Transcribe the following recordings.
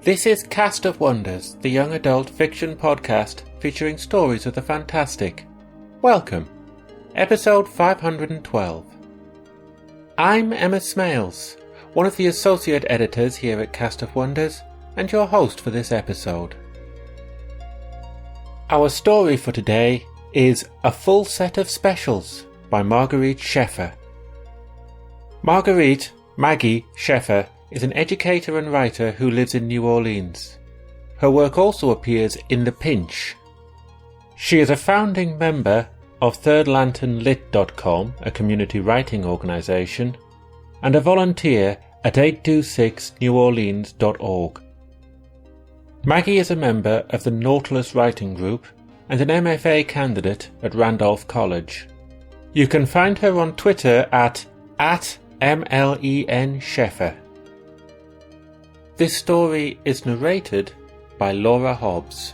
This is Cast of Wonders, the young adult fiction podcast featuring stories of the fantastic. Welcome, episode 512. I'm Emma Smales, one of the associate editors here at Cast of Wonders, and your host for this episode. Our story for today is A Full Set of Specials by Marguerite Schaeffer. Marguerite, Maggie Schaeffer, is an educator and writer who lives in New Orleans. Her work also appears in The Pinch. She is a founding member of thirdlanternlit.com, a community writing organisation, and a volunteer at 826neworleans.org. Maggie is a member of the Nautilus Writing Group and an MFA candidate at Randolph College. You can find her on Twitter at MLEN Schaeffer. This story is narrated by Laura Hobbs.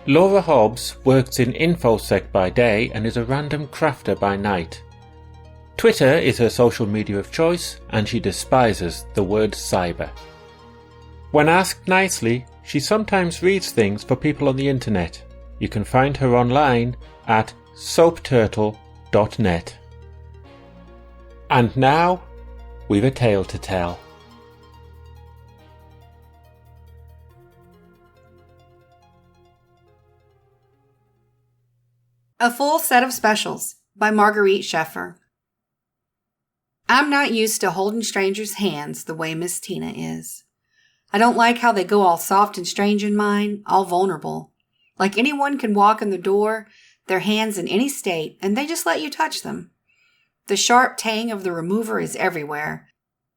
Laura Hobbs works in InfoSec by day and is a random crafter by night. Twitter is her social media of choice, and she despises the word cyber. When asked nicely, she sometimes reads things for people on the internet. You can find her online at soapturtle.net. And now, we've a tale to tell. A Full Set of Specials by Marguerite Schaeffer. I'm not used to holding strangers' hands the way Miss Tina is. I don't like how they go all soft and strange in mine, all vulnerable. Like anyone can walk in the door, their hands in any state, and they just let you touch them. The sharp tang of the remover is everywhere,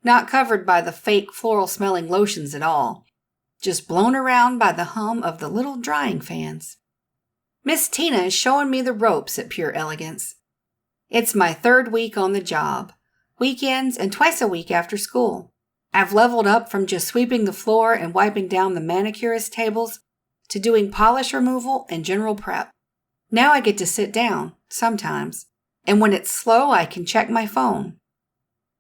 not covered by the fake floral-smelling lotions at all, just blown around by the hum of the little drying fans. Miss Tina is showing me the ropes at Pure Elegance. It's my third week on the job, weekends and twice a week after school. I've leveled up from just sweeping the floor and wiping down the manicurist tables to doing polish removal and general prep. Now I get to sit down, sometimes, and when it's slow I can check my phone.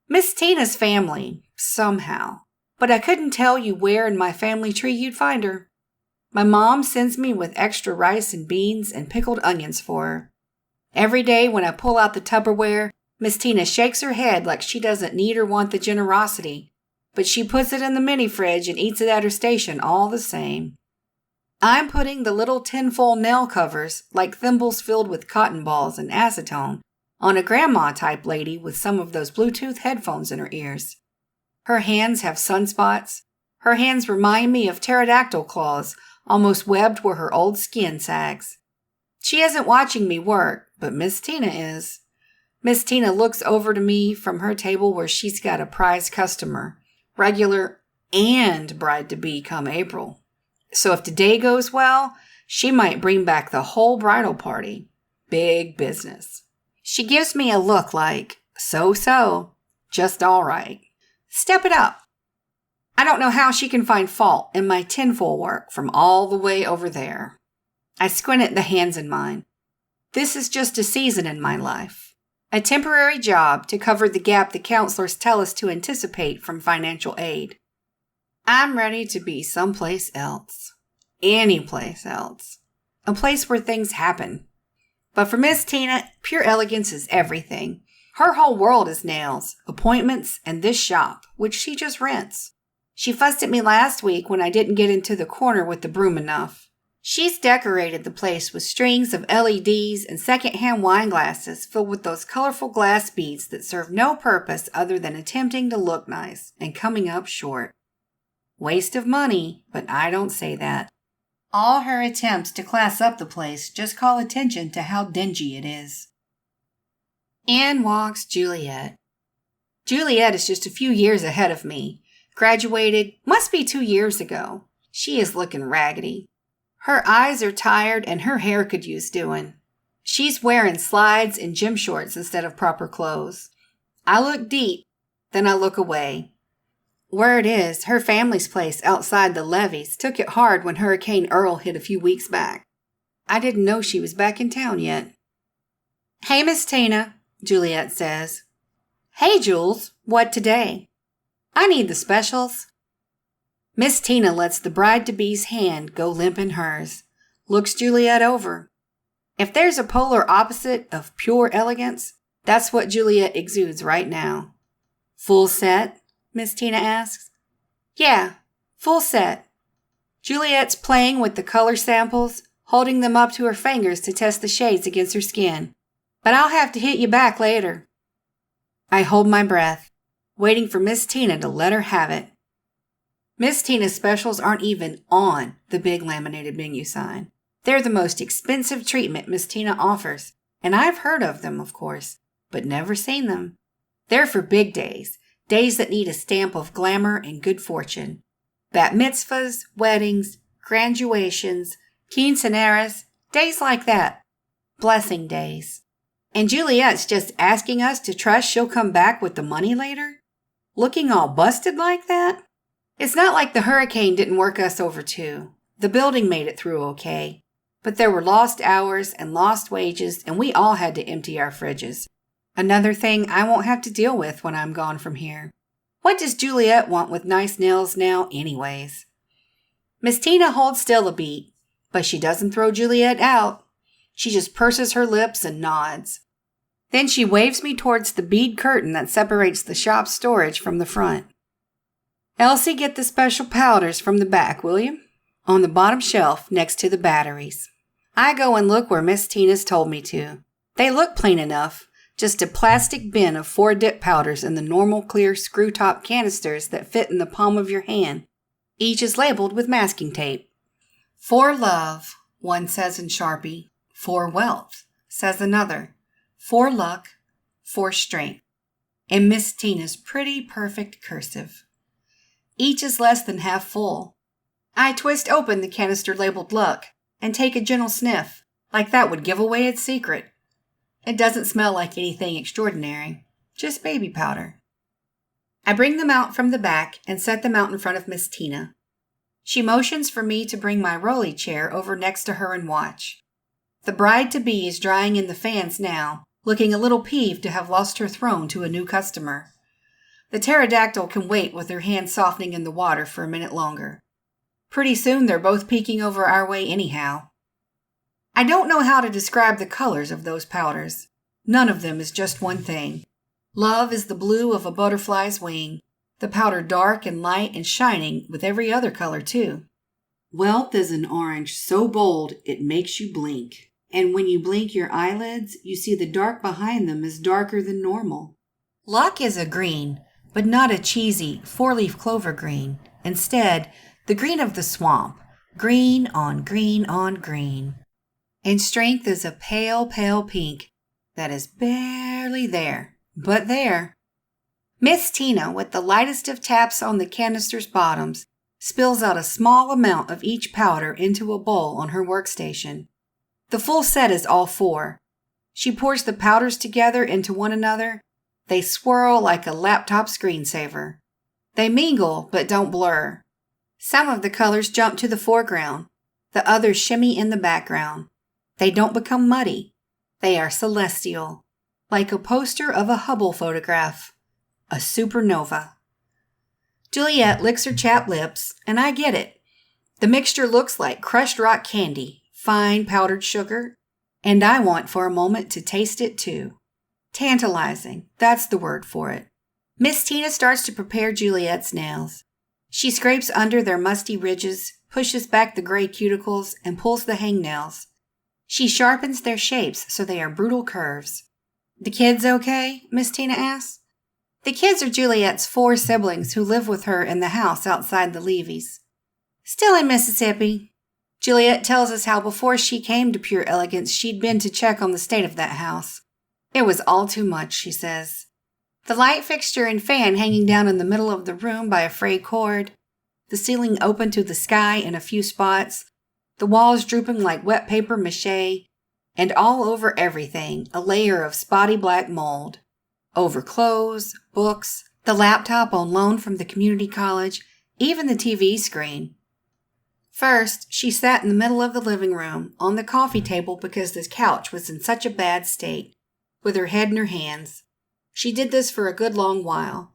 Miss Tina's family, somehow, but I couldn't tell you where in my family tree you'd find her. My mom sends me with extra rice and beans and pickled onions for her. Every day when I pull out the Tupperware, Miss Tina shakes her head like she doesn't need or want the generosity, but she puts it in the mini fridge and eats it at her station all the same. I'm putting the little tinfoil nail covers, like thimbles filled with cotton balls and acetone, on a grandma-type lady with some of those Bluetooth headphones in her ears. Her hands have sunspots. Her hands remind me of pterodactyl claws, almost webbed where her old skin sags. She isn't watching me work, but Miss Tina is. Miss Tina looks over to me from her table where she's got a prize customer, regular and bride-to-be come April. So if today goes well, she might bring back the whole bridal party. Big business. She gives me a look like, so, just all right. Step it up. I don't know how she can find fault in my tinfoil work from all the way over there. I squint at the hands in mine. This is just a season in my life. A temporary job to cover the gap the counselors tell us to anticipate from financial aid. I'm ready to be someplace else. Any place else. A place where things happen. But for Miss Tina, Pure Elegance is everything. Her whole world is nails, appointments, and this shop, which she just rents. She fussed at me last week when I didn't get into the corner with the broom enough. She's decorated the place with strings of LEDs and second-hand wine glasses filled with those colorful glass beads that serve no purpose other than attempting to look nice and coming up short. Waste of money, but I don't say that. All her attempts to class up the place just call attention to how dingy it is. In walks Juliet. Juliet is just a few years ahead of me. Graduated, must be 2 years ago. She is looking raggedy. Her eyes are tired and her hair could use doing. She's wearing slides and gym shorts instead of proper clothes. I look deep, then I look away. Word is, her family's place outside the levees took it hard when Hurricane Earl hit a few weeks back. I didn't know she was back in town yet. Hey, Miss Tina, Juliet says. Hey, Jules, what today? I need the specials. Miss Tina lets the bride-to-be's hand go limp in hers, looks Juliet over. If there's a polar opposite of pure elegance, that's what Juliet exudes right now. Full set? Miss Tina asks. Yeah, full set. Juliet's playing with the color samples, holding them up to her fingers to test the shades against her skin. But I'll have to hit you back later. I hold my breath, waiting for Miss Tina to let her have it. Miss Tina's specials aren't even on the big laminated menu sign. They're the most expensive treatment Miss Tina offers, and I've heard of them, of course, but never seen them. They're for big days, days that need a stamp of glamour and good fortune. Bat mitzvahs, weddings, graduations, quinceaneras, days like that. Blessing days. And Juliet's just asking us to trust she'll come back with the money later? Looking all busted like that? It's not like the hurricane didn't work us over too. The building made it through okay. But there were lost hours and lost wages, and we all had to empty our fridges. Another thing I won't have to deal with when I'm gone from here. What does Juliet want with nice nails now anyways? Miss Tina holds still a beat, but she doesn't throw Juliet out. She just purses her lips and nods. Then she waves me towards the bead curtain that separates the shop storage from the front. Elsie, get the special powders from the back, will you? On the bottom shelf next to the batteries. I go and look where Miss Tina's told me to. They look plain enough, just a plastic bin of 4 dip powders in the normal clear screw-top canisters that fit in the palm of your hand. Each is labeled with masking tape. For love, one says in Sharpie. For wealth, says another. For luck, for strength. In Miss Tina's pretty perfect cursive. Each is less than half full. I twist open the canister labeled luck and take a gentle sniff, like that would give away its secret. It doesn't smell like anything extraordinary, just baby powder. I bring them out from the back and set them out in front of Miss Tina. She motions for me to bring my rolly chair over next to her and watch. The bride-to-be is drying in the fans now, looking a little peeved to have lost her throne to a new customer. The pterodactyl can wait with her hands softening in the water for a minute longer. Pretty soon they're both peeking over our way anyhow. I don't know how to describe the colors of those powders. None of them is just one thing. Love is the blue of a butterfly's wing, the powder dark and light and shining with every other color too. Wealth is an orange so bold it makes you blink. And when you blink your eyelids, you see the dark behind them is darker than normal. Luck is a green, but not a cheesy 4-leaf clover green. Instead, the green of the swamp, green on green on green. And strength is a pale, pale pink that is barely there, but there. Miss Tina, with the lightest of taps on the canister's bottoms, spills out a small amount of each powder into a bowl on her workstation. The full set is all 4. She pours the powders together into one another. They swirl like a laptop screensaver. They mingle but don't blur. Some of the colors jump to the foreground. The others shimmy in the background. They don't become muddy. They are celestial, like a poster of a Hubble photograph. A supernova. Juliet licks her chapped lips, and I get it. The mixture looks like crushed rock candy, fine powdered sugar, and I want for a moment to taste it too. Tantalizing, that's the word for it. Miss Tina starts to prepare Juliet's nails. She scrapes under their musty ridges, pushes back the gray cuticles, and pulls the hangnails. She sharpens their shapes so they are brutal curves. The kids okay? Miss Tina asks. The kids are Juliet's 4 siblings who live with her in the house outside the Levy's. Still in Mississippi. Juliet tells us how before she came to Pure Elegance she'd been to check on the state of that house. It was all too much, she says. The light fixture and fan hanging down in the middle of the room by a frayed cord, the ceiling open to the sky in a few spots, the walls drooping like wet paper mache, and all over everything a layer of spotty black mold. Over clothes, books, the laptop on loan from the community college, even the TV screen. First, she sat in the middle of the living room, on the coffee table because the couch was in such a bad state, with her head in her hands. She did this for a good long while.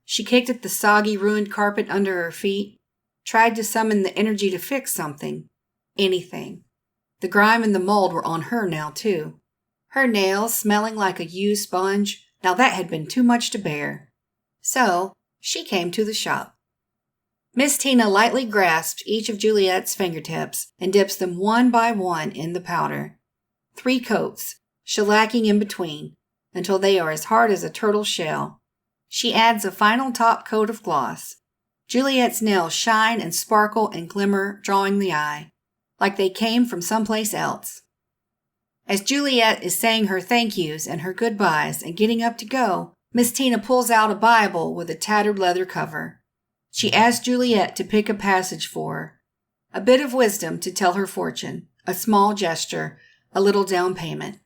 She kicked at the soggy, ruined carpet under her feet. tried to summon the energy to fix something. Anything. The grime and the mold were on her now, too. Her nails smelling like a used sponge, now that had been too much to bear. So, she came to the shop. Miss Tina lightly grasps each of Juliet's fingertips and dips them one by one in the powder. 3 coats, shellacking in between, until they are as hard as a turtle shell. She adds a final top coat of gloss. Juliet's nails shine and sparkle and glimmer, drawing the eye, like they came from someplace else. As Juliet is saying her thank yous and her goodbyes and getting up to go, Miss Tina pulls out a Bible with a tattered leather cover. She asks Juliet to pick a passage for her. A bit of wisdom to tell her fortune, a small gesture, a little down payment.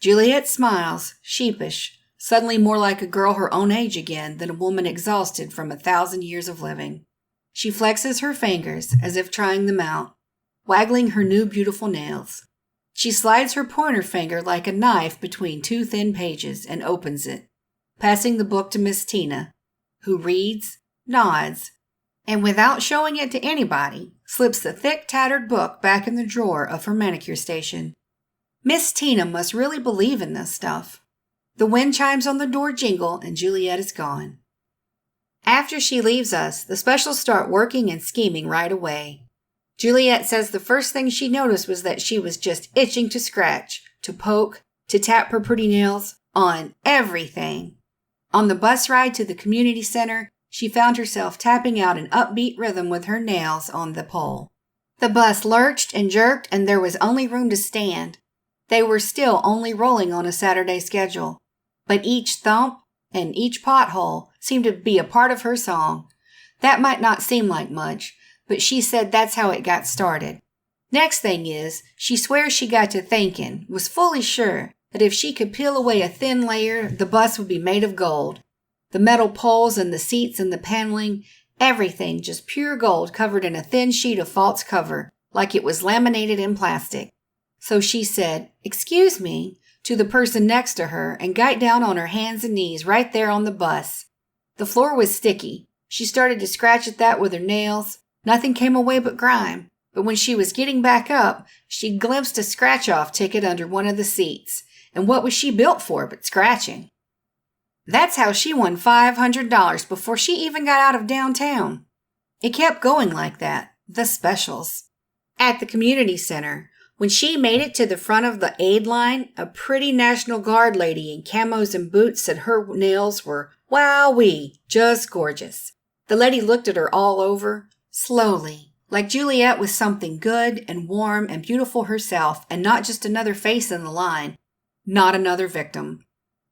Juliet smiles, sheepish, suddenly more like a girl her own age again than a woman exhausted from 1,000 years of living. She flexes her fingers as if trying them out, waggling her new beautiful nails. She slides her pointer finger like a knife between 2 thin pages and opens it, passing the book to Miss Tina, who reads, nods, and without showing it to anybody, slips the thick, tattered book back in the drawer of her manicure station. Miss Tina must really believe in this stuff. The wind chimes on the door jingle and Juliet is gone. After she leaves us, the specials start working and scheming right away. Juliet says the first thing she noticed was that she was just itching to scratch, to poke, to tap her pretty nails on everything. On the bus ride to the community center, she found herself tapping out an upbeat rhythm with her nails on the pole. The bus lurched and jerked and there was only room to stand. They were still only rolling on a Saturday schedule, but each thump and each pothole seemed to be a part of her song. That might not seem like much, but she said that's how it got started. Next thing is, she swears she got to thinking, was fully sure that if she could peel away a thin layer, the bus would be made of gold. The metal poles and the seats and the paneling, everything just pure gold covered in a thin sheet of false cover, like it was laminated in plastic. So she said, "Excuse me," to the person next to her and got down on her hands and knees right there on the bus. The floor was sticky. She started to scratch at that with her nails. Nothing came away but grime. But when she was getting back up, she glimpsed a scratch-off ticket under one of the seats. And what was she built for but scratching? That's how she won $500 before she even got out of downtown. It kept going like that. The specials. At the community center, when she made it to the front of the aid line, a pretty National Guard lady in camos and boots said her nails were, wowee, just gorgeous. The lady looked at her all over, slowly, like Juliet was something good and warm and beautiful herself and not just another face in the line, not another victim.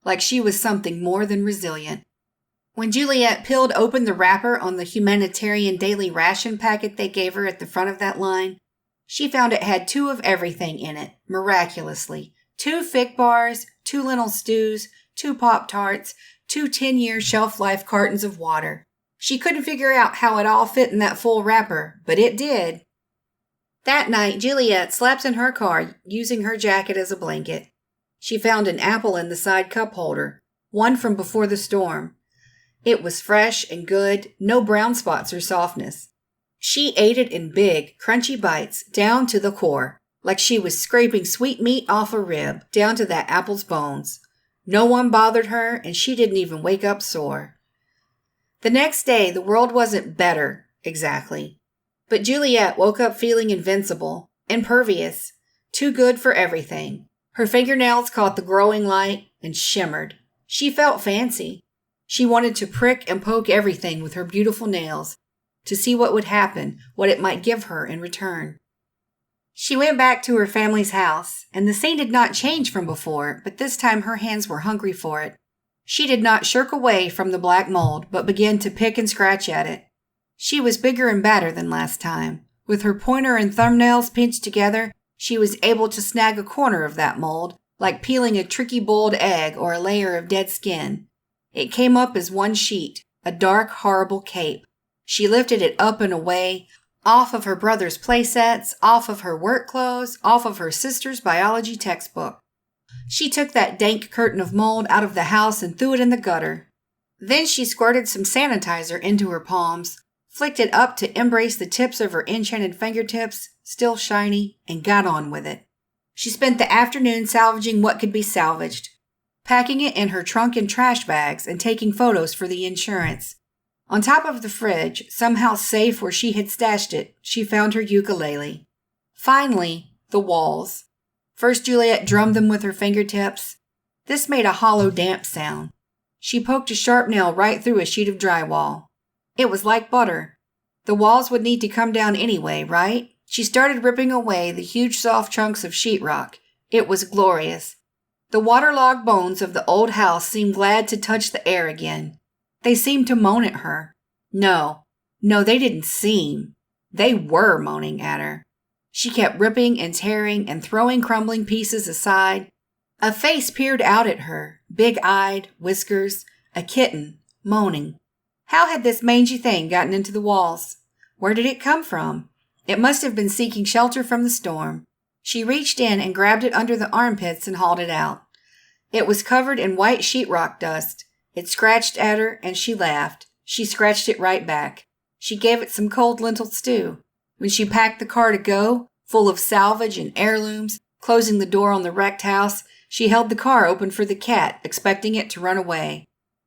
Like she was something more than resilient. When Juliet peeled open the wrapper on the humanitarian daily ration packet they gave her at the front of that line, she found it had 2 of everything in it, miraculously. 2 Fig bars, 2 lentil stews, 2 Pop-Tarts, 2 10-year shelf-life cartons of water. She couldn't figure out how it all fit in that full wrapper, but it did. That night, Juliet slept in her car using her jacket as a blanket. She found an apple in the side cup holder, one from before the storm. It was fresh and good, no brown spots or softness. She ate it in big, crunchy bites, down to the core, like she was scraping sweet meat off a rib, down to that apple's bones. No one bothered her, and she didn't even wake up sore. The next day, the world wasn't better, exactly. But Juliet woke up feeling invincible, impervious, too good for everything. Her fingernails caught the growing light and shimmered. She felt fancy. She wanted to prick and poke everything with her beautiful nails, to see what would happen, what it might give her in return. She went back to her family's house, and the scene did not change from before, but this time her hands were hungry for it. She did not shirk away from the black mold, but began to pick and scratch at it. She was bigger and badder than last time. With her pointer and thumbnails pinched together, she was able to snag a corner of that mold, like peeling a tricky boiled egg or a layer of dead skin. It came up as one sheet, a dark, horrible cape. She lifted it up and away, off of her brother's playsets, off of her work clothes, off of her sister's biology textbook. She took that dank curtain of mold out of the house and threw it in the gutter. Then she squirted some sanitizer into her palms, flicked it up to embrace the tips of her enchanted fingertips, still shiny, and got on with it. She spent the afternoon salvaging what could be salvaged, packing it in her trunk and trash bags and taking photos for the insurance. On top of the fridge, somehow safe where she had stashed it, she found her ukulele. Finally, the walls. First, Juliet drummed them with her fingertips. This made a hollow, damp sound. She poked a sharp nail right through a sheet of drywall. It was like butter. The walls would need to come down anyway, right? She started ripping away the huge soft chunks of sheetrock. It was glorious. The waterlogged bones of the old house seemed glad to touch the air again. They seemed to moan at her. No, they didn't seem. They were moaning at her. She kept ripping and tearing and throwing crumbling pieces aside. A face peered out at her, big-eyed, whiskers, a kitten, moaning. How had this mangy thing gotten into the walls? Where did it come from? It must have been seeking shelter from the storm. She reached in and grabbed it under the armpits and hauled it out. It was covered in white sheetrock dust. It scratched at her, and she laughed. She scratched it right back. She gave it some cold lentil stew. When she packed the car to go, full of salvage and heirlooms, closing the door on the wrecked house, she held the car open for the cat, expecting it to run away.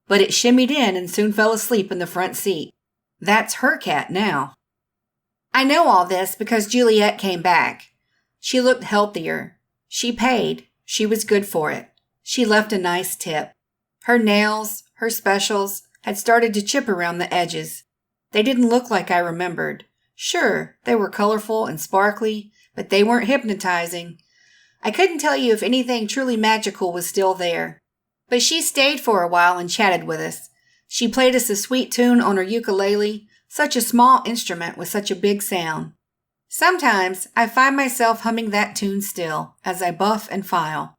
But it shimmied in and soon fell asleep in the front seat. That's her cat now. I know all this because Juliet came back. She looked healthier. She paid. She was good for it. She left a nice tip. Her nails, her specials, had started to chip around the edges. They didn't look like I remembered. Sure, they were colorful and sparkly, but they weren't hypnotizing. I couldn't tell you if anything truly magical was still there. But she stayed for a while and chatted with us. She played us a sweet tune on her ukulele, such a small instrument with such a big sound. Sometimes I find myself humming that tune still, as I buff and file.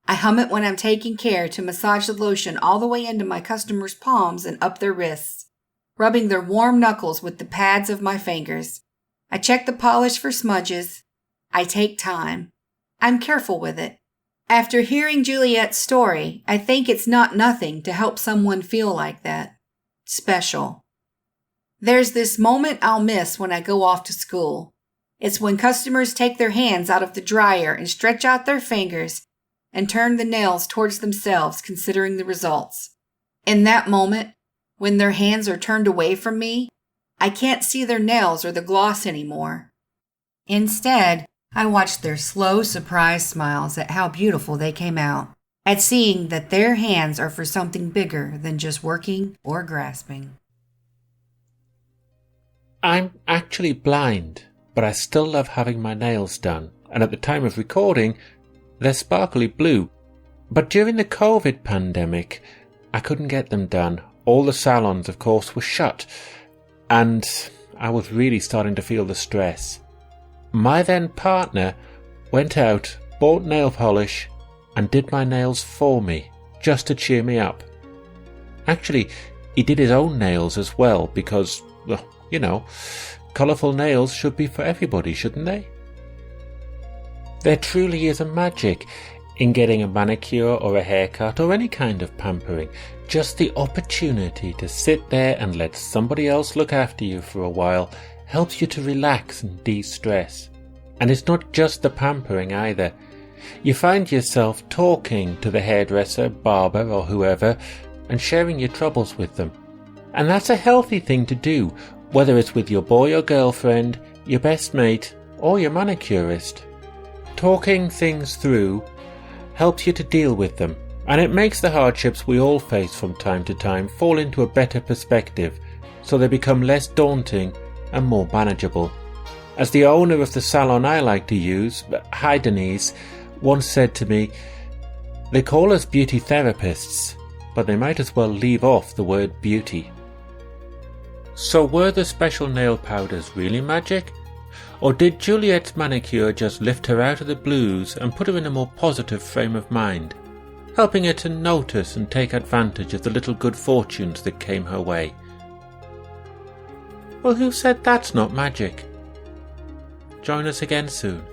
I hum it when I'm taking care to massage the lotion all the way into my customers' palms and up their wrists, rubbing their warm knuckles with the pads of my fingers. I check the polish for smudges. I take time. I'm careful with it. After hearing Juliet's story, I think it's not nothing to help someone feel like that. Special. There's this moment I'll miss when I go off to school. It's when customers take their hands out of the dryer and stretch out their fingers and turn the nails towards themselves, considering the results. In that moment, when their hands are turned away from me, I can't see their nails or the gloss anymore. Instead, I watch their slow, surprised smiles at how beautiful they came out, at seeing that their hands are for something bigger than just working or grasping. I'm actually blind, but I still love having my nails done, and at the time of recording, they're sparkly blue. But during the COVID pandemic, I couldn't get them done. All the salons, of course, were shut, and I was really starting to feel the stress. My then partner went out, bought nail polish, and did my nails for me, just to cheer me up. Actually, he did his own nails as well, because, well, you know, colourful nails should be for everybody, shouldn't they? There truly is a magic in getting a manicure or a haircut or any kind of pampering. Just the opportunity to sit there and let somebody else look after you for a while helps you to relax and de-stress. And it's not just the pampering either. You find yourself talking to the hairdresser, barber or whoever and sharing your troubles with them. And that's a healthy thing to do, whether it's with your boy or girlfriend, your best mate or your manicurist. Talking things through helps you to deal with them, and it makes the hardships we all face from time to time fall into a better perspective, so they become less daunting and more manageable. As the owner of the salon I like to use, Hi Denise, once said to me, they call us beauty therapists, but they might as well leave off the word beauty. So were the special nail powders really magic? Or did Juliet's manicure just lift her out of the blues and put her in a more positive frame of mind, helping her to notice and take advantage of the little good fortunes that came her way? Well, who said that's not magic? Join us again soon.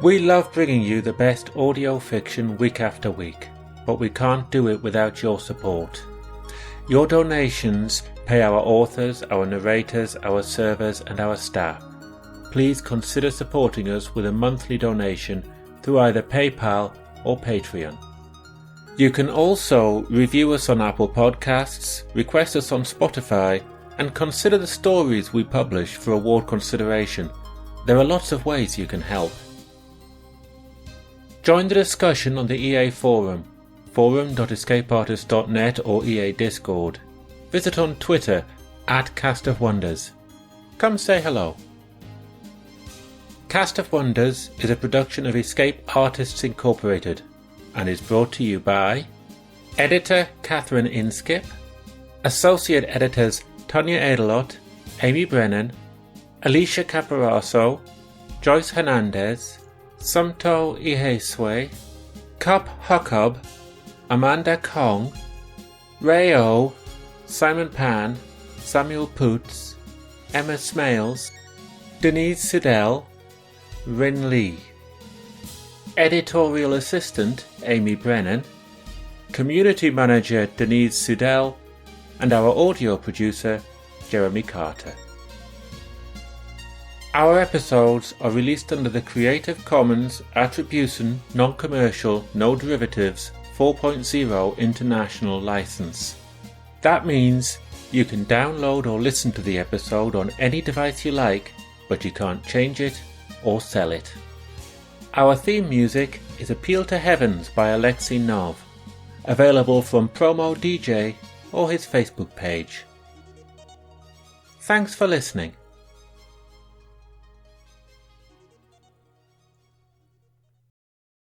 We love bringing you the best audio fiction week after week, but we can't do it without your support. Your donations pay our authors, our narrators, our servers and our staff. Please consider supporting us with a monthly donation through either PayPal or Patreon. You can also review us on Apple Podcasts, request us on Spotify, and consider the stories we publish for award consideration. There are lots of ways you can help. Join the discussion on the EA Forum, forum.escapeartist.net or EA Discord. Visit on Twitter @Cast of Wonders. Come say hello. Cast of Wonders is a production of Escape Artists Incorporated and is brought to you by Editor Catherine Inskip, Associate Editors Tanya Edelot, Amy Brennan, Alicia Caparaso, Joyce Hernandez, Sumto Iheswe, Cup Huckub, Amanda Kong, Ray O, Simon Pan, Samuel Poots, Emma Smales, Denise Siddell, Rin Lee. Editorial Assistant Amy Brennan, Community Manager Denise Siddell, and our audio producer Jeremy Carter. Our episodes are released under the Creative Commons Attribution Non-Commercial No Derivatives 4.0 International License. That means you can download or listen to the episode on any device you like, but you can't change it or sell it. Our theme music is Appeal to Heavens by Alexei Nov, available from Promo DJ or his Facebook page. Thanks for listening.